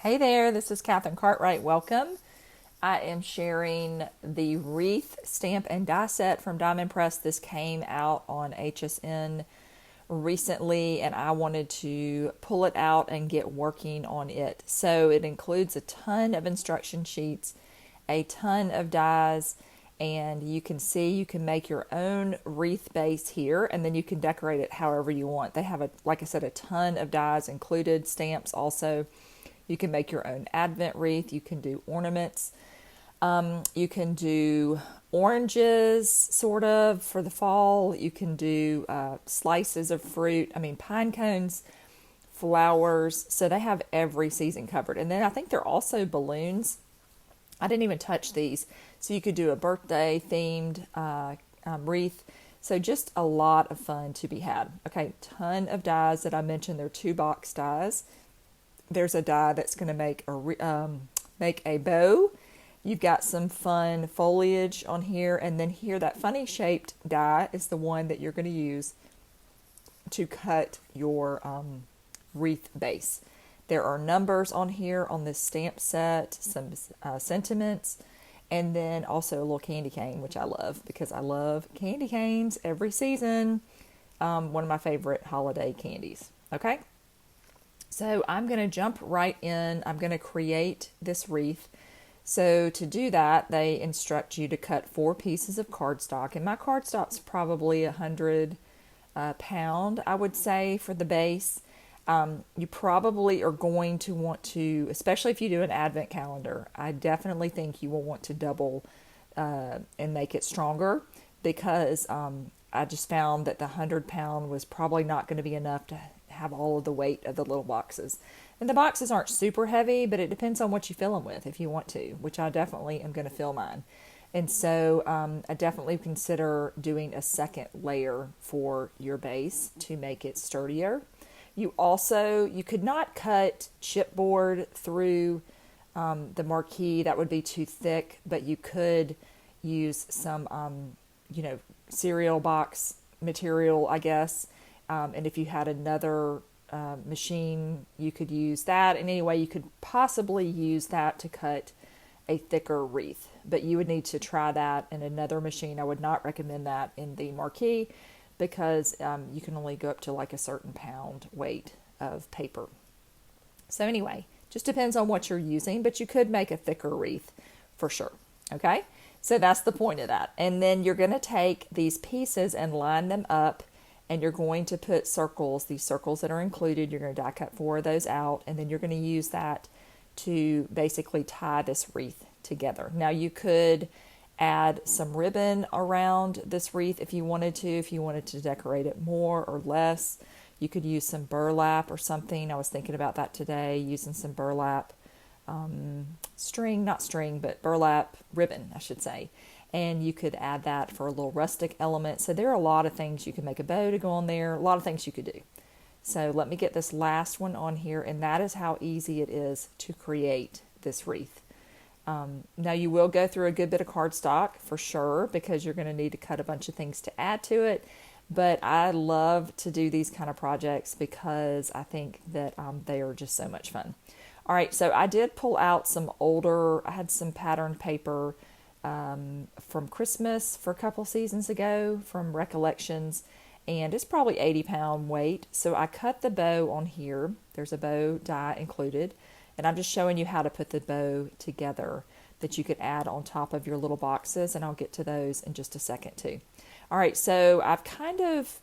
Hey there, this is Katherine Cartwright. Welcome. I am sharing the Wreath stamp and die set from Diamond Press. This came out on HSN recently, and I wanted to pull it out and get working on it. So it includes a ton of instruction sheets, a ton of dies, and you can see you can make your own wreath base here, and then you can decorate it however you want. They have, like I said, a ton of dies included, stamps also. You can make your own advent wreath. You can do ornaments. You can do oranges, sort of, for the fall. You can do slices of fruit. Pine cones, flowers. So they have every season covered. And then I think they're also balloons. I didn't even touch these. So you could do a birthday themed wreath. So just a lot of fun to be had. Okay, ton of dies that I mentioned. They're 2-box dies. There's a die that's going to make a bow. You've got some fun foliage on here, and then here that funny shaped die is the one that you're going to use to cut your wreath base. There are numbers on here on this stamp set, some sentiments, and then also a little candy cane, which I love because I love candy canes every season. One of my favorite holiday candies. Okay. So I'm going to jump right in. I'm going to create this wreath. So to do that, they instruct you to cut 4 pieces of cardstock. And my cardstock's probably 100 pound, I would say, for the base. You probably are going to want to, especially if you do an advent calendar, I definitely think you will want to double and make it stronger because I just found that the 100 pound was probably not going to be enough to have all of the weight of the little boxes. And the boxes aren't super heavy, but it depends on what you fill them with if you want to, which I definitely am going to fill mine. And so I definitely consider doing a second layer for your base to make it sturdier. You could not cut chipboard through the marquee. That would be too thick, but you could use some, cereal box material, I guess. And if you had another machine, you could use that. And anyway, you could possibly use that to cut a thicker wreath. But you would need to try that in another machine. I would not recommend that in the marquee because you can only go up to like a certain pound weight of paper. So anyway, just depends on what you're using, but you could make a thicker wreath for sure. Okay, so that's the point of that. And then you're going to take these pieces and line them up. And you're going to put circles, these circles that are included, you're going to die cut 4 of those out, and then you're going to use that to basically tie this wreath together. Now you could add some ribbon around this wreath if you wanted to decorate it more or less. You could use some burlap or something. I was thinking about that today, using some burlap burlap ribbon, I should say. And you could add that for a little rustic element. So there are a lot of things. You can make a bow to go on there, a lot of things you could do. So let me get this last one on here, and that is how easy it is to create this wreath. Now you will go through a good bit of cardstock for sure because you're going to need to cut a bunch of things to add to it. But I love to do these kind of projects because I think that they are just so much fun. All right, so I did pull out I had some patterned paper from Christmas for a couple seasons ago from Recollections, and it's probably 80 pound weight. So I cut the bow on here. There's a bow die included, and I'm just showing you how to put the bow together that you could add on top of your little boxes, and I'll get to those in just a second too. All right, so I've kind of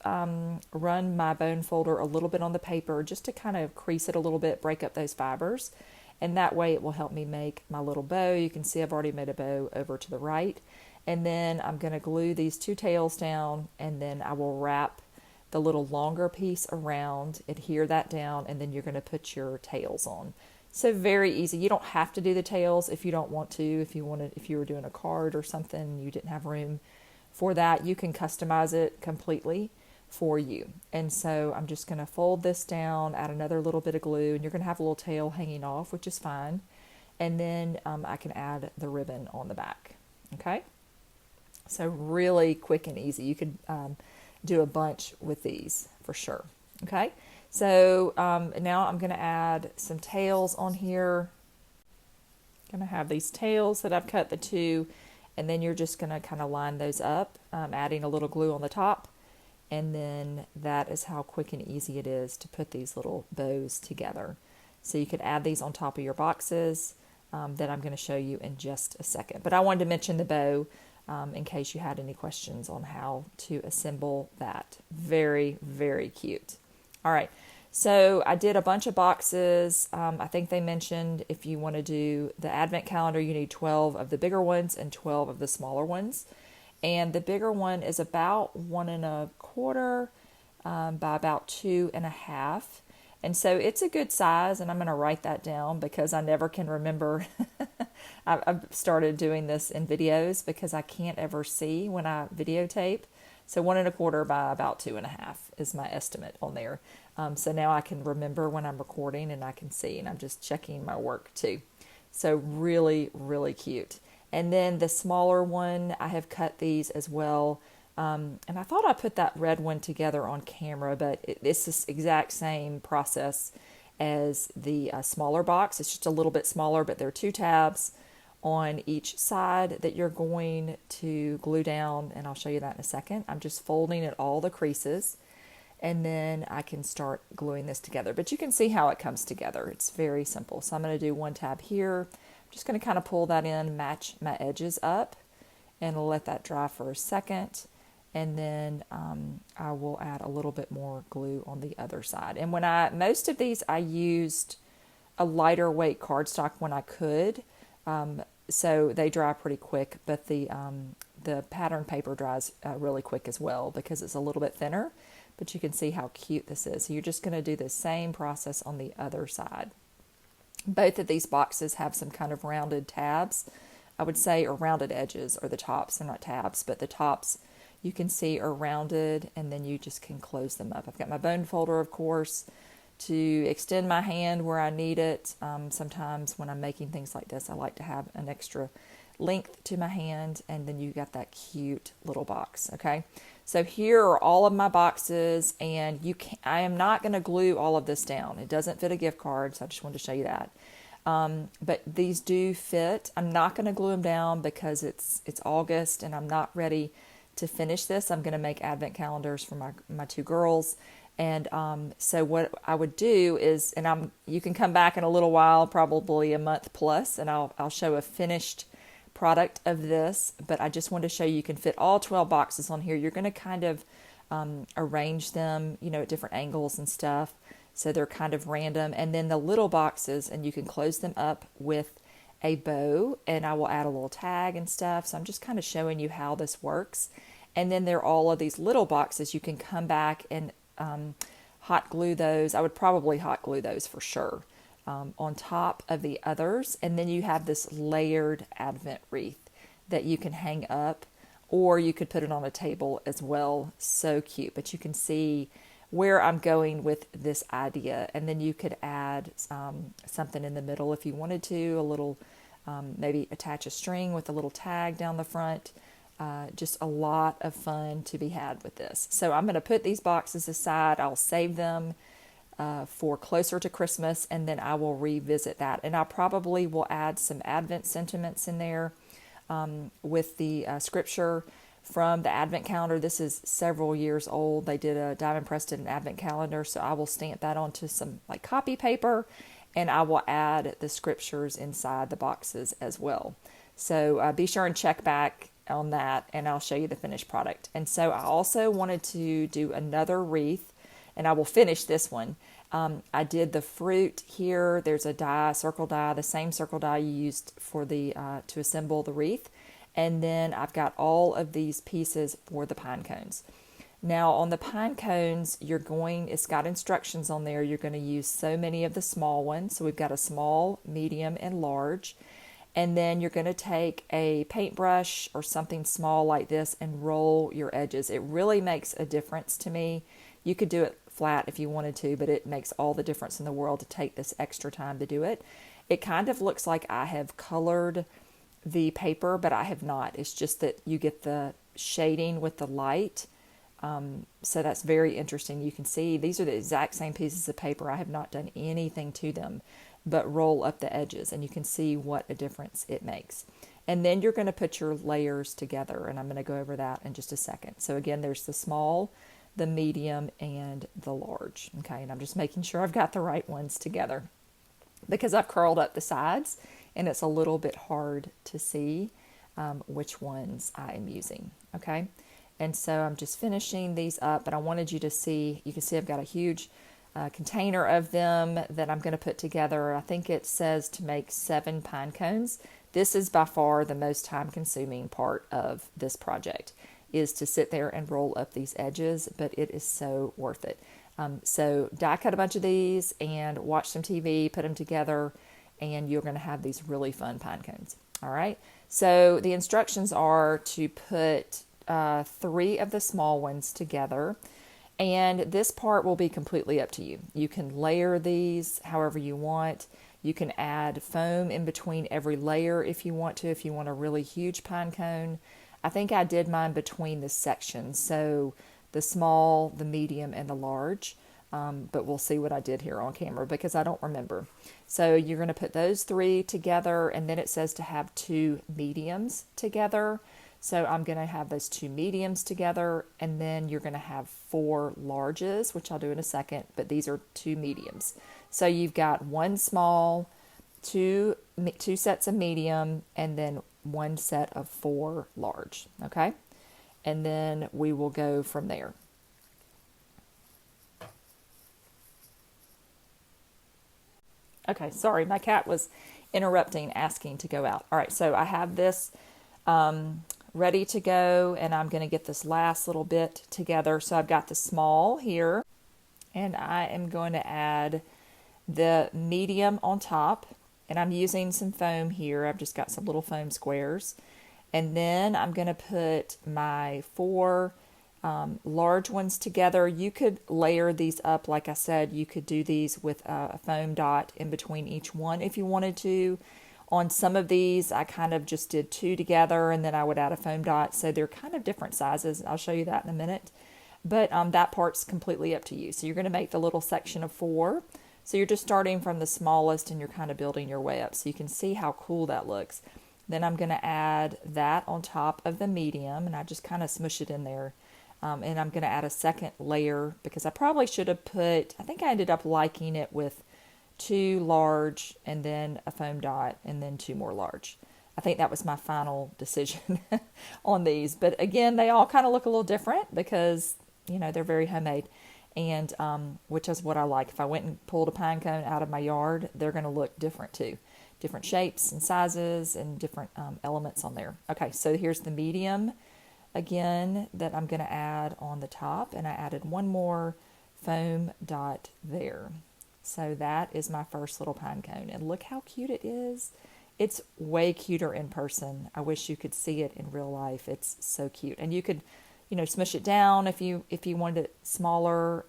run my bone folder a little bit on the paper just to kind of crease it a little bit, break up those fibers. And that way it will help me make my little bow. You can see I've already made a bow over to the right. And then I'm going to glue these 2 tails down, and then I will wrap the little longer piece around, adhere that down, and then you're going to put your tails on. So very easy. You don't have to do the tails if you don't want to. If you were doing a card or something, you didn't have room for that, you can customize it completely for you. And so I'm just going to fold this down, add another little bit of glue, and you're going to have a little tail hanging off, which is fine. And then I can add the ribbon on the back. Okay, so really quick and easy. You could do a bunch with these for sure. Okay, So now I'm going to add some tails on here. I'm going to have these tails that I've cut the two, and then you're just going to kind of line those up, adding a little glue on the top. And then that is how quick and easy it is to put these little bows together. So you could add these on top of your boxes that I'm going to show you in just a second. But I wanted to mention the bow in case you had any questions on how to assemble that. Very, very cute. All right, so I did a bunch of boxes. I think they mentioned if you want to do the advent calendar, you need 12 of the bigger ones and 12 of the smaller ones. And the bigger one is about 1.25 by about 2.5. And so it's a good size, and I'm going to write that down because I never can remember. I've started doing this in videos because I can't ever see when I videotape. So 1.25 by about 2.5 is my estimate on there. So now I can remember when I'm recording and I can see, and I'm just checking my work too. So really, really cute. And then the smaller one, I have cut these as well. And I thought I put that red one together on camera, but it's the exact same process as the smaller box. It's just a little bit smaller, but there are 2 tabs on each side that you're going to glue down, and I'll show you that in a second. I'm just folding at all the creases, and then I can start gluing this together. But you can see how it comes together. It's very simple. So I'm going to do 1 tab here. I'm just going to kind of pull that in, match my edges up, and let that dry for a second. And then I will add a little bit more glue on the other side. And most of these I used a lighter weight cardstock when I could, so they dry pretty quick. But the pattern paper dries really quick as well because it's a little bit thinner. But you can see how cute this is. So you're just going to do the same process on the other side. Both of these boxes have some kind of rounded tabs, I would say, or rounded edges, or the tops. They're not tabs, but the tops you can see are rounded, and then you just can close them up. I've got my bone folder, of course, to extend my hand where I need it. Sometimes when I'm making things like this, I like to have an extra length to my hand, and then you got that cute little box. Okay, so here are all of my boxes, and I am not going to glue all of this down. It doesn't fit a gift card, so I just wanted to show you that. But these do fit. I'm not going to glue them down because it's August, and I'm not ready to finish this. I'm going to make advent calendars for my 2 girls. And so what I would do is, and you can come back in a little while, probably a month plus, and I'll show a finished product of this. But I just wanted to show you can fit all 12 boxes on here. You're going to kind of arrange them, at different angles and stuff. So they're kind of random. And then the little boxes, and you can close them up with a bow, and I will add a little tag and stuff. So I'm just kind of showing you how this works. And then there are all of these little boxes. You can come back and hot glue those. I would probably hot glue those for sure on top of the others. And then you have this layered advent wreath that you can hang up, or you could put it on a table as well. So cute. But you can see where I'm going with this idea. And then you could add something in the middle if you wanted to, a little, maybe attach a string with a little tag down the front. Just a lot of fun to be had with this. So I'm going to put these boxes aside. I'll save them for closer to Christmas, and then I will revisit that. And I probably will add some Advent sentiments in there with the scripture from the Advent calendar. This is several years old. They did a Diamond Press did an Advent calendar, so I will stamp that onto some copy paper, and I will add the scriptures inside the boxes as well. So be sure and check back on that, and I'll show you the finished product. And so I also wanted to do another wreath, and I will finish this one. I did the fruit here. There's a die, circle die, the same circle die you used for the to assemble the wreath. And then I've got all of these pieces for the pine cones. Now on the pine cones, it's got instructions on there. You're going to use so many of the small ones. So we've got a small, medium, and large. And then you're going to take a paintbrush or something small like this and roll your edges. It really makes a difference to me. You could do it flat if you wanted to, but it makes all the difference in the world to take this extra time to do it. It kind of looks like I have colored the paper, but I have not. It's just that you get the shading with the light So that's very interesting. You can see these are the exact same pieces of paper. I have not done anything to them but roll up the edges, and you can see what a difference it makes. And then you're going to put your layers together, and I'm going to go over that in just a second. So again, there's the small, the medium, and the large. Okay, and I'm just making sure I've got the right ones together because I've curled up the sides and it's a little bit hard to see which ones I am using. Okay, and so I'm just finishing these up, but I wanted you to see, you can see I've got a huge container of them that I'm going to put together. I think it says to make 7 pine cones. This is by far the most time consuming part of this project, is to sit there and roll up these edges, but it is so worth it. So die cut a bunch of these and watch some TV, put them together, and you're going to have these really fun pine cones. All right. So the instructions are to put 3 of the small ones together. And this part will be completely up to you. You can layer these however you want. You can add foam in between every layer if you want to, if you want a really huge pine cone. I think I did mine between the sections, so the small, the medium, and the large. But we'll see what I did here on camera because I don't remember. So you're going to put those 3 together, and then it says to have 2 mediums together. So I'm going to have those 2 mediums together, and then you're going to have 4 larges, which I'll do in a second, but these are 2 mediums. So you've got 1 small, 2 sets of medium, and then 1 set of 4 large, okay? And then we will go from there. Okay, sorry, my cat was interrupting, asking to go out. All right, so I have this ready to go, and I'm going to get this last little bit together. So I've got the small here, and I am going to add the medium on top, and I'm using some foam here. I've just got some little foam squares, and then I'm going to put my 4 large ones together. You could layer these up, like I said. You could do these with a foam dot in between each one if you wanted to. On some of these, I kind of just did 2 together, and then I would add a foam dot. So they're kind of different sizes. I'll show you that in a minute. But that part's completely up to you. So you're going to make the little section of 4. So you're just starting from the smallest, and you're kind of building your way up. So you can see how cool that looks. Then I'm going to add that on top of the medium, and I just kind of smush it in there. And I'm going to add a second layer because I probably should have put, I think I ended up liking it with 2 large and then a foam dot and then 2 more large. I think that was my final decision on these. But again, they all kind of look a little different because, you know, they're very homemade, and which is what I like. If I went and pulled a pine cone out of my yard, they're going to look different too. Different shapes and sizes and different elements on there. Okay, so here's the medium again that I'm going to add on the top, and I added 1 more foam dot there. So that is my first little pine cone, and look how cute it is. It's way cuter in person. I wish you could see it in real life. It's so cute, and you could, you know, smush it down if you wanted it smaller,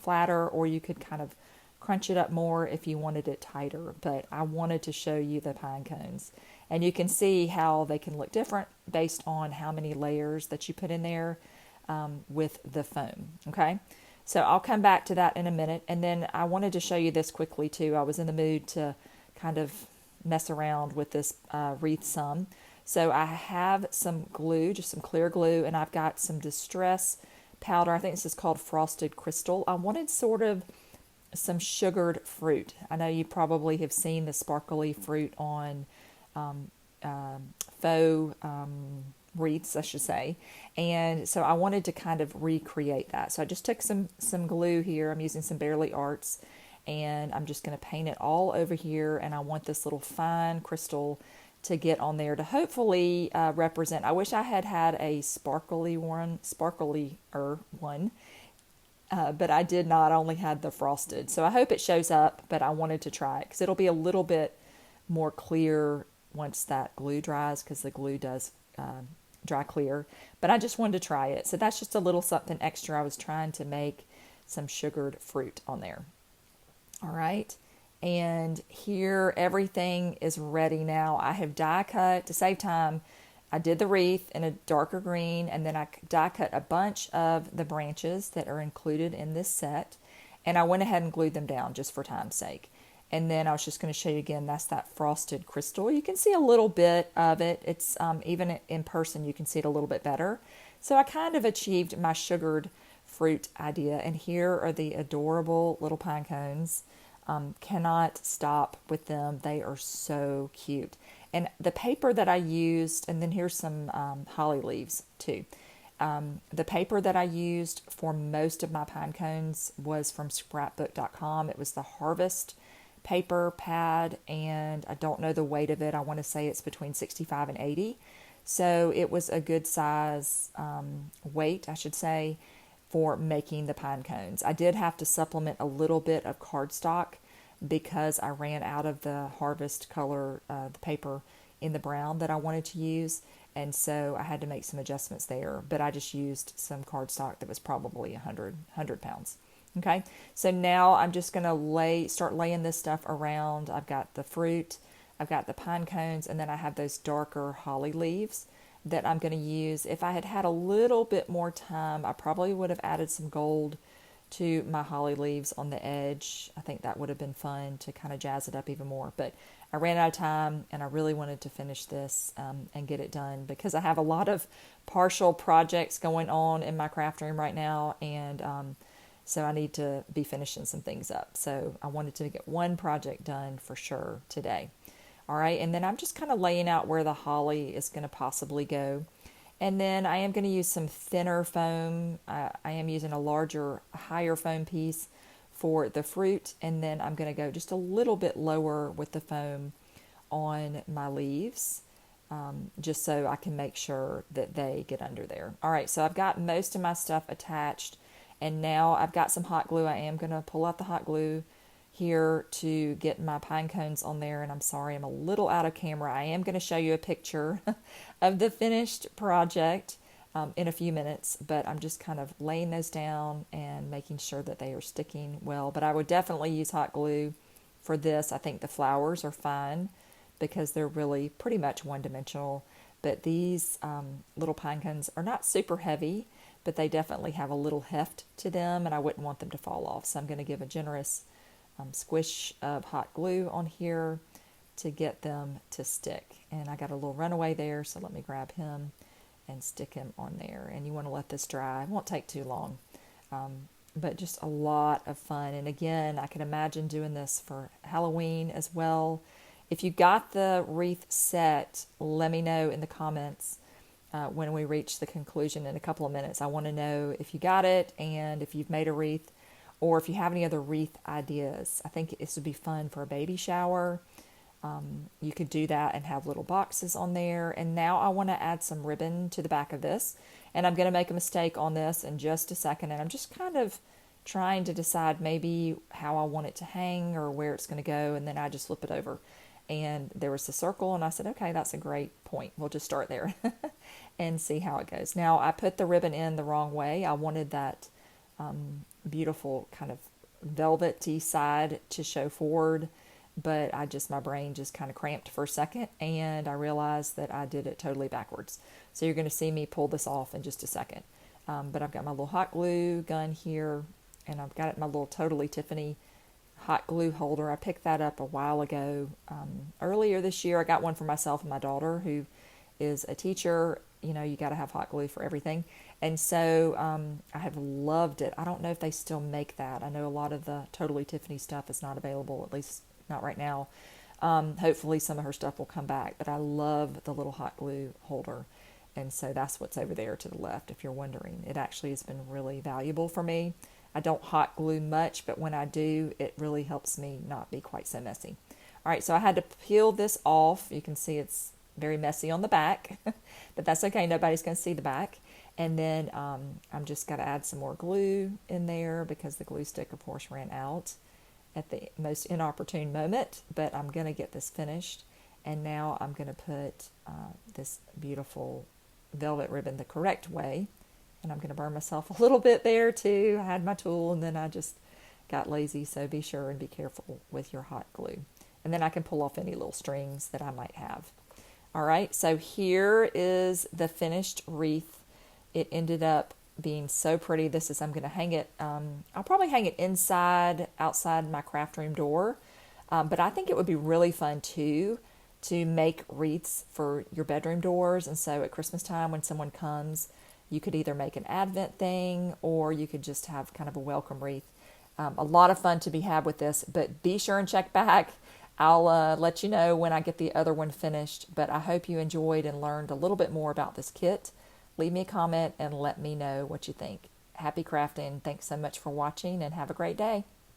flatter, or you could kind of crunch it up more if you wanted it tighter. But I wanted to show you the pine cones, and you can see how they can look different based on how many layers that you put in there with the foam. Okay. So I'll come back to that in a minute. And then I wanted to show you this quickly too. I was in the mood to kind of mess around with this wreath some. So I have some glue, just some clear glue, and I've got some distress powder. I think this is called Frosted Crystal. I wanted sort of some sugared fruit. I know you probably have seen the sparkly fruit on faux wreaths, I should say. And so I wanted to kind of recreate that. So I just took some glue here. I'm using some Bearly Arts, and I'm just going to paint it all over here. And I want this little fine crystal to get on there to hopefully represent. I wish I had had a sparklier one, but I did not. I only had the frosted. So I hope it shows up, but I wanted to try it because it'll be a little bit more clear once that glue dries, because the glue does dry clear. But I just wanted to try it. So that's just a little something extra. I was trying to make some sugared fruit on there. All right. And here everything is ready now. I have die cut to save time. I did the wreath in a darker green, and then I die cut a bunch of the branches that are included in this set, and I went ahead and glued them down just for time's sake. And then I was just going to show you again, that's that frosted crystal. You can see a little bit of it. It's even in person, you can see it a little bit better. So I kind of achieved my sugared fruit idea. And here are the adorable little pine cones. Cannot stop with them. They are so cute. And the paper that I used, and then here's some holly leaves too. The paper that I used for most of my pine cones was from scrapbook.com. It was the Harvest paper pad, and I don't know the weight of it. I want to say it's between 65 and 80. So it was a good size weight, I should say, for making the pine cones. I did have to supplement a little bit of cardstock because I ran out of the Harvest color, the paper in the brown that I wanted to use. And so I had to make some adjustments there, but I just used some cardstock that was probably 100 pounds. Okay, so now I'm just going to start laying this stuff around. I've got the fruit, I've got the pine cones, and then I have those darker holly leaves that I'm going to use. If I had had a little bit more time, I probably would have added some gold to my holly leaves on the edge. I think that would have been fun to kind of jazz it up even more, but I ran out of time, and I really wanted to finish this and get it done because I have a lot of partial projects going on in my craft room right now, and so I need to be finishing some things up. So I wanted to get one project done for sure today. All right, and then I'm just kind of laying out where the holly is going to possibly go. And then I am going to use some thinner foam. I am using a larger, higher foam piece for the fruit. And then I'm going to go just a little bit lower with the foam on my leaves, just so I can make sure that they get under there. All right, so I've got most of my stuff attached. And now I've got some hot glue. I am going to pull out the hot glue here to get my pine cones on there. And I'm sorry, I'm a little out of camera. I am going to show you a picture of the finished project in a few minutes. But I'm just kind of laying those down and making sure that they are sticking well. But I would definitely use hot glue for this. I think the flowers are fine because they're really pretty much one-dimensional. But these little pine cones are not super heavy, but they definitely have a little heft to them, and I wouldn't want them to fall off. So I'm going to give a generous squish of hot glue on here to get them to stick. And I got a little runaway there, so let me grab him and stick him on there. And you want to let this dry. It won't take too long, but just a lot of fun. And again, I can imagine doing this for Halloween as well. If you got the wreath set, let me know in the comments when we reach the conclusion in a couple of minutes. I want to know if you got it and if you've made a wreath or if you have any other wreath ideas. I think this would be fun for a baby shower. You could do that and have little boxes on there. And now I want to add some ribbon to the back of this. And I'm going to make a mistake on this in just a second. And I'm just kind of trying to decide maybe how I want it to hang or where it's going to go. And then I just flip it over. And there was a circle, and I said, okay, that's a great point. We'll just start there and see how it goes. Now, I put the ribbon in the wrong way. I wanted that beautiful kind of velvety side to show forward, but my brain just kind of cramped for a second, and I realized that I did it totally backwards. So you're going to see me pull this off in just a second. But I've got my little hot glue gun here, and I've got my little Totally Tiffany hot glue holder. I picked that up a while ago. Earlier this year, I got one for myself and my daughter, who is a teacher. You know, you got to have hot glue for everything. And so I have loved it. I don't know if they still make that. I know a lot of the Totally Tiffany stuff is not available, at least not right now. Hopefully some of her stuff will come back, but I love the little hot glue holder. And so that's what's over there to the left, if you're wondering. It actually has been really valuable for me. I don't hot glue much, but when I do, it really helps me not be quite so messy. All right, so I had to peel this off. You can see it's very messy on the back, but that's okay. Nobody's going to see the back. And then I'm just got to add some more glue in there because the glue stick, of course, ran out at the most inopportune moment. But I'm going to get this finished. And now I'm going to put this beautiful velvet ribbon the correct way. And I'm going to burn myself a little bit there too. I had my tool and then I just got lazy. So be sure and be careful with your hot glue. And then I can pull off any little strings that I might have. All right, so here is the finished wreath. It ended up being so pretty. I'm going to hang it, I'll probably hang it outside my craft room door. But I think it would be really fun too to make wreaths for your bedroom doors. And so at Christmas time, when someone comes, you could either make an Advent thing or you could just have kind of a welcome wreath. A lot of fun to be had with this, but be sure and check back. I'll let you know when I get the other one finished, but I hope you enjoyed and learned a little bit more about this kit. Leave me a comment and let me know what you think. Happy crafting. Thanks so much for watching and have a great day.